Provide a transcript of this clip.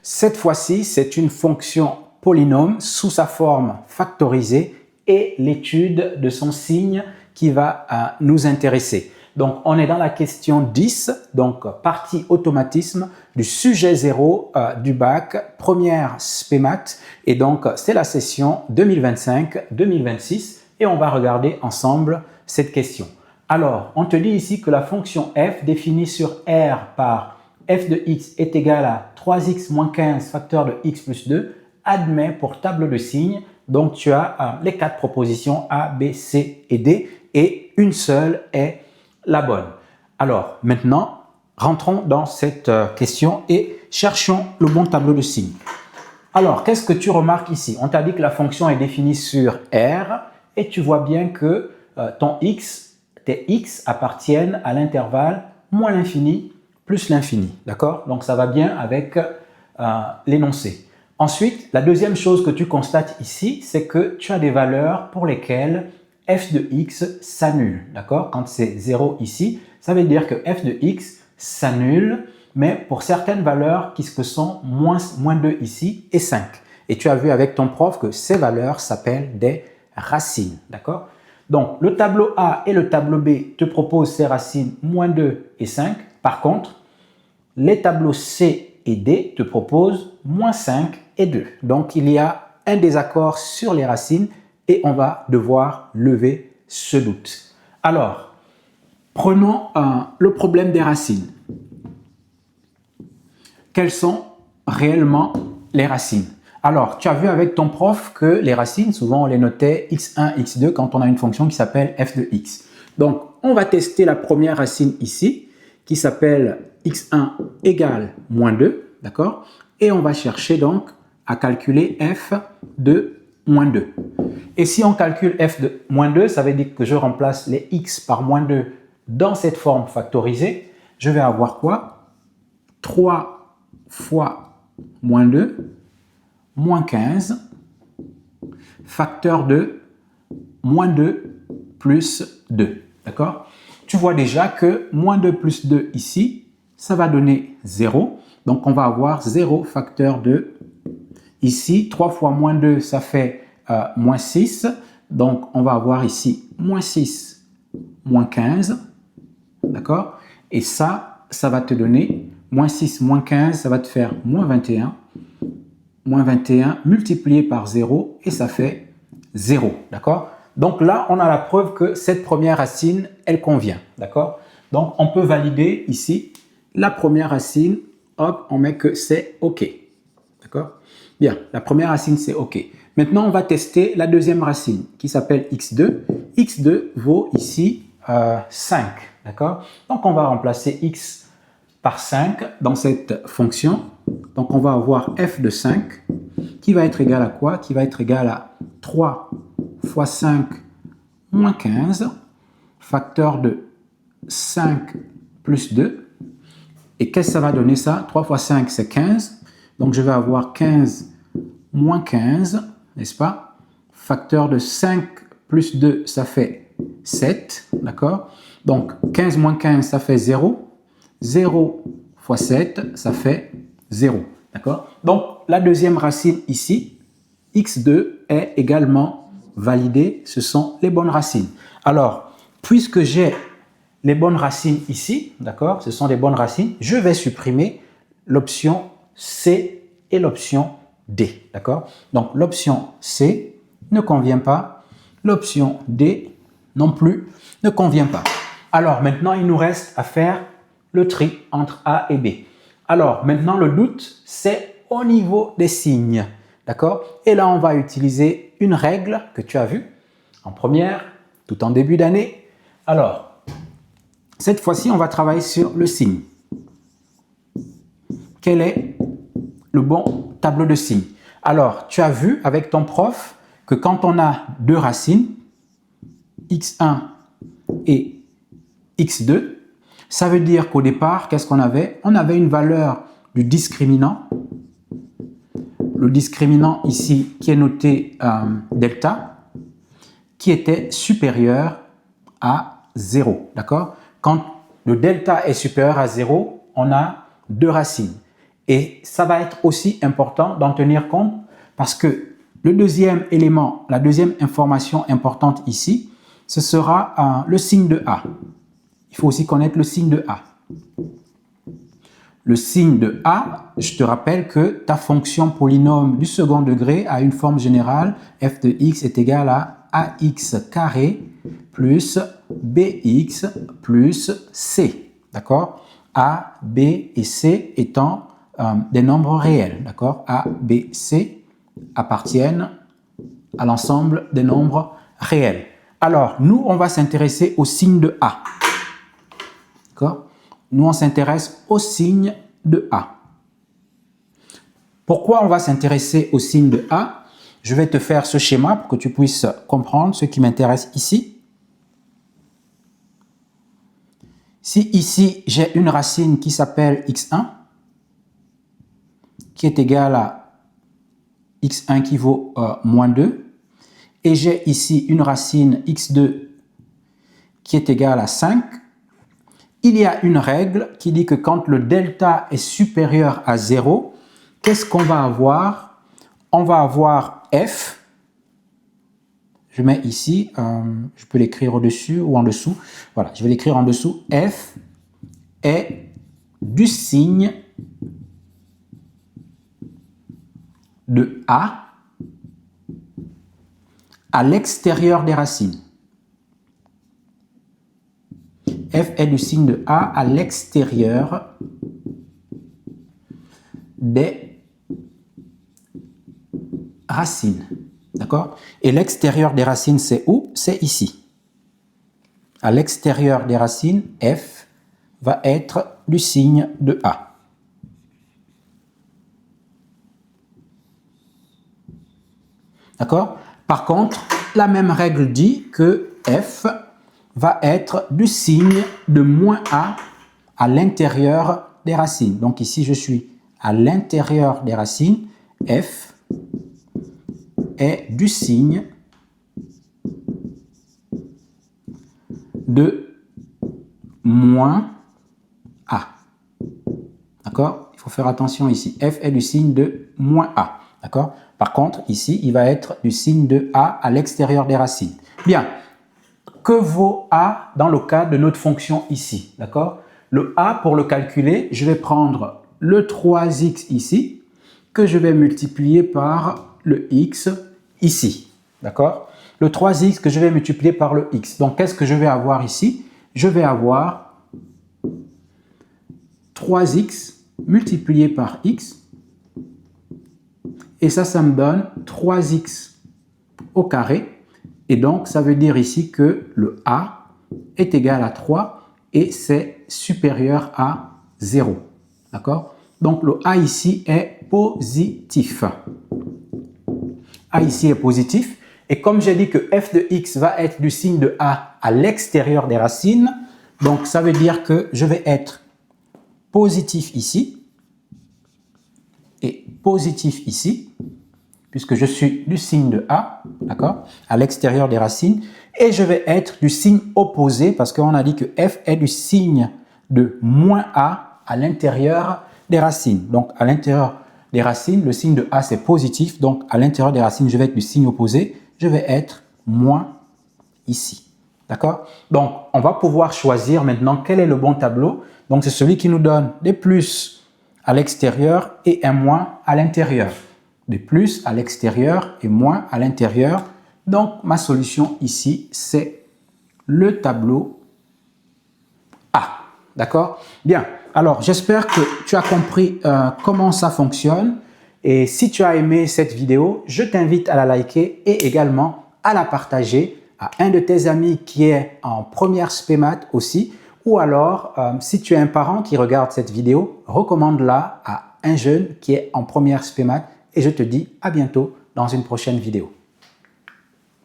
Cette fois-ci, c'est une fonction polynôme sous sa forme factorisée et l'étude de son signe qui va nous intéresser. Donc, on est dans la question 10, donc partie automatisme du sujet 0 du bac, première SPEMAT. Et donc, c'est la session 2025-2026 et on va regarder ensemble cette question. Alors, on te dit ici que la fonction f définie sur R par f de x est égal à 3x moins 15 facteur de x plus 2 admet pour table de signes. Donc, tu as les 4 propositions A, B, C et D et une seule est la bonne. Alors, maintenant, rentrons dans cette question et cherchons le bon tableau de signes. Alors, qu'est-ce que tu remarques ici? On t'a dit que la fonction est définie sur R et tu vois bien que tes x appartiennent à l'intervalle moins l'infini plus l'infini. D'accord? Donc, ça va bien avec l'énoncé. Ensuite, la deuxième chose que tu constates ici, c'est que tu as des valeurs pour lesquelles f de x s'annule. D'accord? Quand c'est 0 ici, ça veut dire que f de x s'annule, mais pour certaines valeurs qui sont moins 2 ici et 5. Et tu as vu avec ton prof que ces valeurs s'appellent des racines. D'accord? Donc, le tableau A et le tableau B te proposent ces racines moins 2 et 5. Par contre, les tableaux C et D te proposent moins 5 et 2. Donc, il y a un désaccord sur les racines et on va devoir lever ce doute. Alors, prenons le problème des racines. Quelles sont réellement les racines? Alors, tu as vu avec ton prof que les racines, souvent on les notait x1, x2 quand on a une fonction qui s'appelle f de x. Donc, on va tester la première racine ici qui s'appelle x1 égale moins 2, d'accord? Et on va chercher donc à calculer f de moins 2. Et si on calcule f de moins 2, ça veut dire que je remplace les x par moins 2 dans cette forme factorisée. Je vais avoir quoi? 3 fois moins 2 moins 15 facteur de moins 2 plus 2. D'accord? Tu vois déjà que moins 2 plus 2 ici, ça va donner 0. Donc, on va avoir 0 facteur de ici. 3 fois moins 2, ça fait moins 6. Donc, on va avoir ici moins 6, moins 15. D'accord? Et ça va te donner moins 6, moins 15, ça va te faire moins 21. Moins 21 multiplié par 0 et ça fait 0. D'accord? Donc là, on a la preuve que cette première racine, elle convient. D'accord? Donc, on peut valider ici la première racine. Hop, on met que c'est OK. D'accord? Bien, la première racine, c'est OK. Maintenant, on va tester la deuxième racine qui s'appelle x2. x2 vaut ici 5. D'accord? Donc, on va remplacer x par 5 dans cette fonction. Donc, on va avoir f de 5 qui va être égal à quoi? Qui va être égal à 3 fois 5 moins 15, facteur de 5 plus 2. Et qu'est-ce que ça va donner ça? 3 fois 5, c'est 15. Donc, je vais avoir 15 moins 15, n'est-ce pas? Facteur de 5 plus 2, ça fait 7, d'accord? Donc, 15 moins 15, ça fait 0. 0 fois 7, ça fait 0. D'accord? Donc, la deuxième racine ici, x2, est également validée. Ce sont les bonnes racines. Alors, puisque j'ai les bonnes racines ici, d'accord? Ce sont les bonnes racines, je vais supprimer l'option C et l'option D. D'accord? Donc, l'option C ne convient pas. L'option D non plus ne convient pas. Alors, maintenant, il nous reste à faire le tri entre A et B. Alors, maintenant, le doute, c'est au niveau des signes. D'accord? Et là, on va utiliser une règle que tu as vue en première, tout en début d'année. Alors, cette fois-ci, on va travailler sur le signe. Quel est le bon tableau de signes? Alors, tu as vu avec ton prof que quand on a deux racines, x1 et x2, ça veut dire qu'au départ, qu'est-ce qu'on avait? On avait une valeur du discriminant. Le discriminant ici, qui est noté delta, qui était supérieur à 0. D'accord? Quand le delta est supérieur à 0, on a deux racines. Et ça va être aussi important d'en tenir compte parce que le deuxième élément, la deuxième information importante ici, ce sera le signe de A. Il faut aussi connaître le signe de A. Le signe de A, je te rappelle que ta fonction polynôme du second degré a une forme générale. F de x est égal à ax carré plus bx plus c. D'accord? A, B et C étant des nombres réels. D'accord? A, B, C appartiennent à l'ensemble des nombres réels. Alors, nous, on va s'intéresser au signe de A. D'accord? Nous, on s'intéresse au signe de A. Pourquoi on va s'intéresser au signe de A? Je vais te faire ce schéma pour que tu puisses comprendre ce qui m'intéresse ici. Si ici, j'ai une racine qui s'appelle x1, qui est égale à x1 qui vaut moins 2, et j'ai ici une racine x2 qui est égale à 5, il y a une règle qui dit que quand le delta est supérieur à 0, qu'est-ce qu'on va avoir? On va avoir f, je mets ici, je peux l'écrire au-dessus ou en dessous, voilà, je vais l'écrire en dessous, f est du signe de A à l'extérieur des racines. F est du signe de A à l'extérieur des racines. D'accord? Et l'extérieur des racines, c'est où? C'est ici. À l'extérieur des racines, F va être du signe de A. D'accord? Par contre, la même règle dit que F va être du signe de moins A à l'intérieur des racines. Donc ici, je suis à l'intérieur des racines. F est du signe de moins A. D'accord? Il faut faire attention ici. F est du signe de moins A. D'accord? Par contre, ici, il va être du signe de A à l'extérieur des racines. Bien. Que vaut A dans le cas de notre fonction ici? D'accord? Le A, pour le calculer, je vais prendre le 3x ici, que je vais multiplier par le x ici. D'accord? Le 3x que je vais multiplier par le x. Donc, qu'est-ce que je vais avoir ici? Je vais avoir 3x multiplié par x. Et ça me donne 3x au carré. Et donc, ça veut dire ici que le A est égal à 3 et c'est supérieur à 0. D'accord? Donc, le A ici est positif. A ici est positif. Et comme j'ai dit que f de x va être du signe de A à l'extérieur des racines, donc ça veut dire que je vais être positif ici et positif ici, puisque je suis du signe de A, d'accord, à l'extérieur des racines, et je vais être du signe opposé, parce qu'on a dit que f est du signe de moins A à l'intérieur des racines. Donc, à l'intérieur des racines, le signe de A, c'est positif, donc à l'intérieur des racines, je vais être du signe opposé, je vais être moins ici, d'accord? Donc, on va pouvoir choisir maintenant quel est le bon tableau. Donc, c'est celui qui nous donne des plus à l'extérieur et un moins à l'intérieur. Des plus à l'extérieur et moins à l'intérieur. Donc, ma solution ici, c'est le tableau A. D'accord? Bien. Alors, j'espère que tu as compris comment ça fonctionne. Et si tu as aimé cette vidéo, je t'invite à la liker et également à la partager à un de tes amis qui est en première spémat aussi. Ou alors, si tu es un parent qui regarde cette vidéo, recommande-la à un jeune qui est en première spémat. Et je te dis à bientôt dans une prochaine vidéo.